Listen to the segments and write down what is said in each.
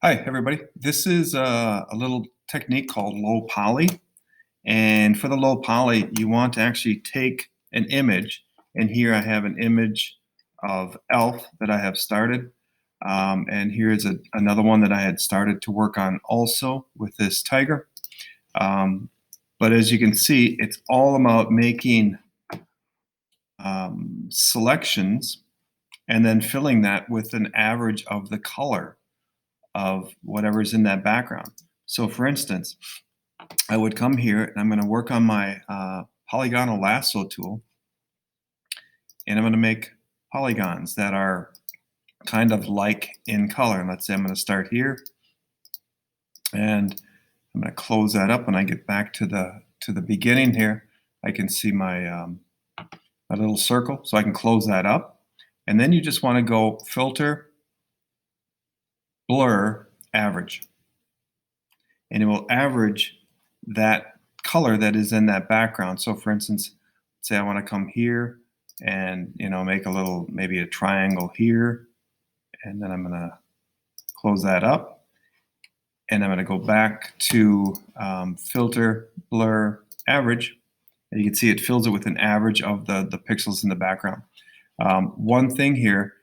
Hi, everybody. This is a little technique called low poly. And for the low poly, you want to actually take an image. And here I have an image of Elf that I have started. And here's another one that I had started to work on also with this tiger. Um, but as you can see, it's all about making selections and then filling that with an average of the color of whatever's in that background. So for instance, I would come here and I'm going to work on my polygonal lasso tool, and I'm going to make polygons that are kind of like in color. And let's say I'm going to start here, and I'm going to close that up. When I get back to the beginning here, I can see my my little circle, so I can close that up. And then you just want to go filter, blur, average, and it will average that color that is in that background. So for instance, say I want to come here and make a little, maybe a triangle here, and then I'm going to close that up, and I'm going to go back to filter, blur, average, and you can see it fills it with an average of the pixels in the background. One thing here,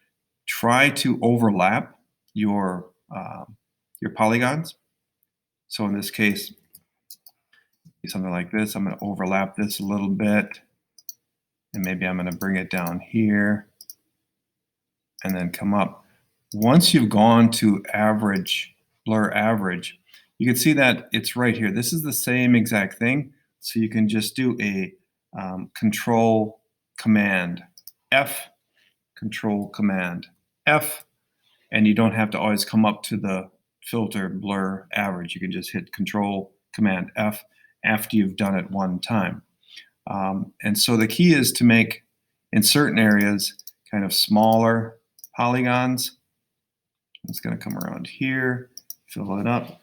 try to overlap your polygons. So in this case, something like this, I'm going to overlap this a little bit, and maybe I'm going to bring it down here and then come up. Once you've gone to average, blur average, you can see that it's right here. This is the same exact thing. So you can just do a control command F, control command F, and you don't have to always come up to the filter, blur, average. You can just hit control command F after you've done it one time. And so the key is to make, in certain areas, kind of smaller polygons. It's going to come around here, fill it up,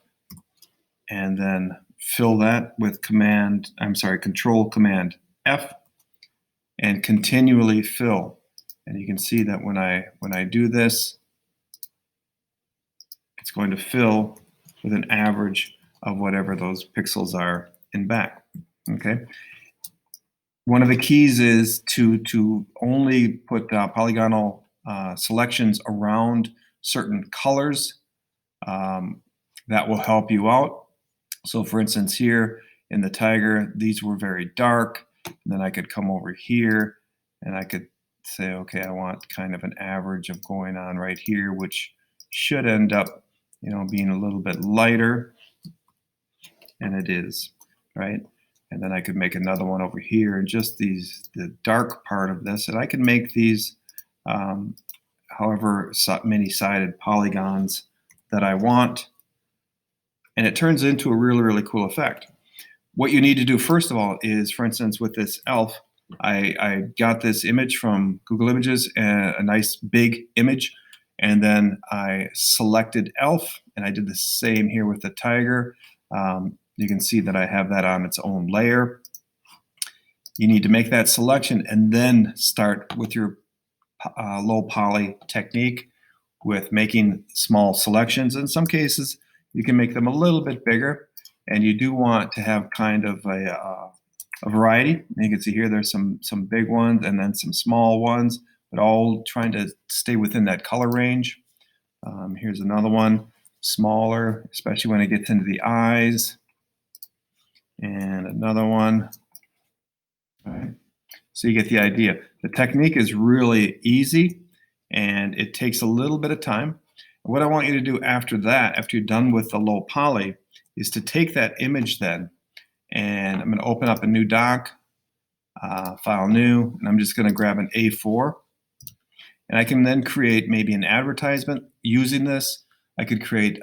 and then fill that with control command F, and continually fill. And you can see that when I do this, it's going to fill with an average of whatever those pixels are in back. Okay. One of the keys is to only put polygonal selections around certain colors. That will help you out. So for instance, here in the tiger, these were very dark. And then I could come over here and I could say, okay, I want kind of an average of going on right here, which should end up, being a little bit lighter. And it is, right? And then I could make another one over here, and just the dark part of this, and I can make these however many sided polygons that I want, and it turns into a really, really cool effect. What you need to do first of all is, for instance, with this elf, I got this image from Google Images, a nice big image, and then I selected elf, and I did the same here with the tiger. You can see that I have that on its own layer. You need to make that selection and then start with your low poly technique with making small selections. In some cases, you can make them a little bit bigger, and you do want to have kind of a variety. And you can see here there's some big ones and then some small ones, but all trying to stay within that color range. Here's another one, smaller, especially when it gets into the eyes. And another one. All right. So you get the idea. The technique is really easy, and it takes a little bit of time. What I want you to do after that, after you're done with the low poly, is to take that image then, and I'm going to open up a new doc, file new, and I'm just going to grab an A4, and I can then create maybe an advertisement using this. I could create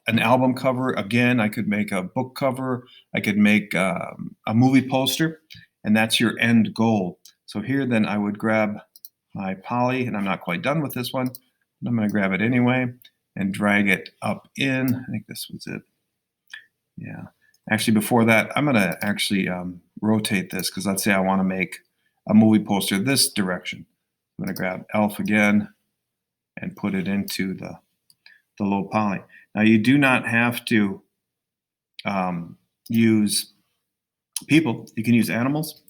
an album cover. Again, I could make a book cover. I could make a movie poster, and that's your end goal. So here then I would grab my poly, and I'm not quite done with this one, but I'm going to grab it anyway and drag it up in. I think this was it. Yeah. Actually, before that, I'm going to actually rotate this, because let's say I want to make a movie poster this direction. I'm going to grab Elf again and put it into the the low poly. Now you do not have to use people. You can use animals,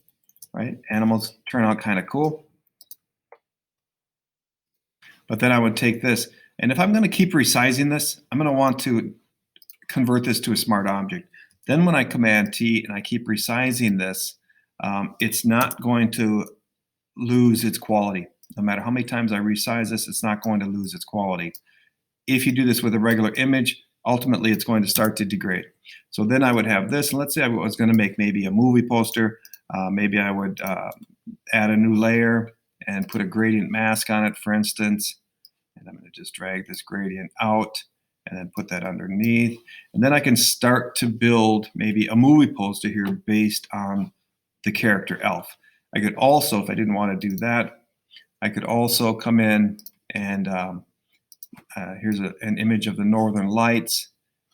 right? Animals turn out kind of cool. But then I would take this, and if I'm going to keep resizing this, I'm going to want to convert this to a smart object. Then when I Command T and I keep resizing this, it's not going to lose its quality. No matter how many times I resize this, it's not going to lose its quality. If you do this with a regular image, ultimately it's going to start to degrade. So then I would have this, and let's say I was going to make maybe a movie poster. Maybe I would add a new layer and put a gradient mask on it, for instance. And I'm going to just drag this gradient out and then put that underneath. And then I can start to build maybe a movie poster here based on the character Elf. I could also, if I didn't want to do that, I could also come in and here's an image of the Northern Lights.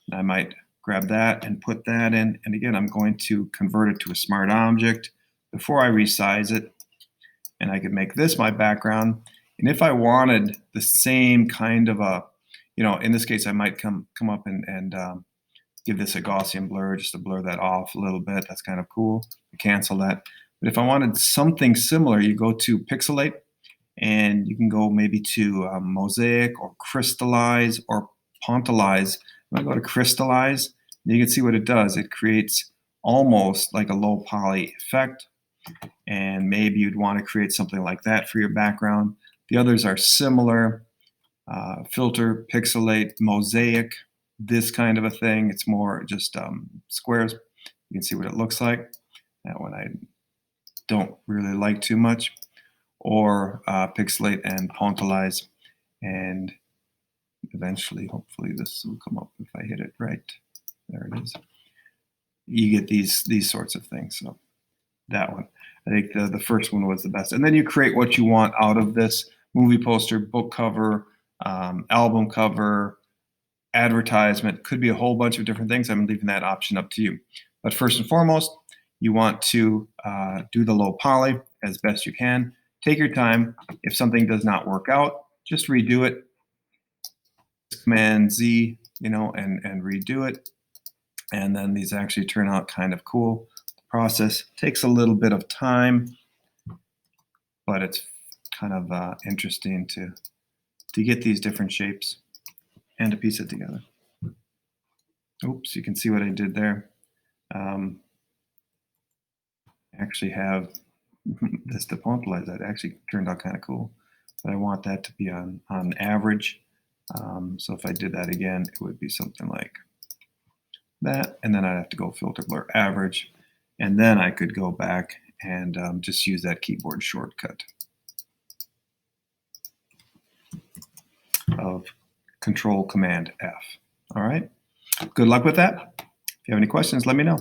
And I might grab that and put that in. And again, I'm going to convert it to a smart object before I resize it. And I could make this my background. And if I wanted the same kind of a, in this case, I might come up and give this a Gaussian blur just to blur that off a little bit. That's kind of cool. Cancel that. But if I wanted something similar, you go to Pixelate, and you can go maybe to Mosaic or Crystallize or Pontalize. I'm going to go to Crystallize. You can see what it does. It creates almost like a low poly effect. And maybe you'd want to create something like that for your background. The others are similar. Filter, Pixelate, Mosaic, this kind of a thing. It's more just squares. You can see what it looks like. That one I don't really like too much. Or Pixelate and Pontalize. And eventually, hopefully this will come up if I hit it right. There it is. You get these sorts of things. So that one. I think the first one was the best. And then you create what you want out of this movie poster, book cover, album cover, advertisement. Could be a whole bunch of different things. I'm leaving that option up to you. But first and foremost, you want to do the low poly as best you can. Take your time. If something does not work out, just redo it. Command Z, and redo it. And then these actually turn out kind of cool. The process takes a little bit of time, but it's kind of interesting to get these different shapes and to piece it together. Oops, you can see what I did there. Actually have this to Pontalize. That actually turned out kind of cool, but I want that to be on average. So if I did that again, it would be something like that, and then I'd have to go filter blur average, and then I could go back and just use that keyboard shortcut of Control Command F. All right, good luck with that. If you have any questions, let me know.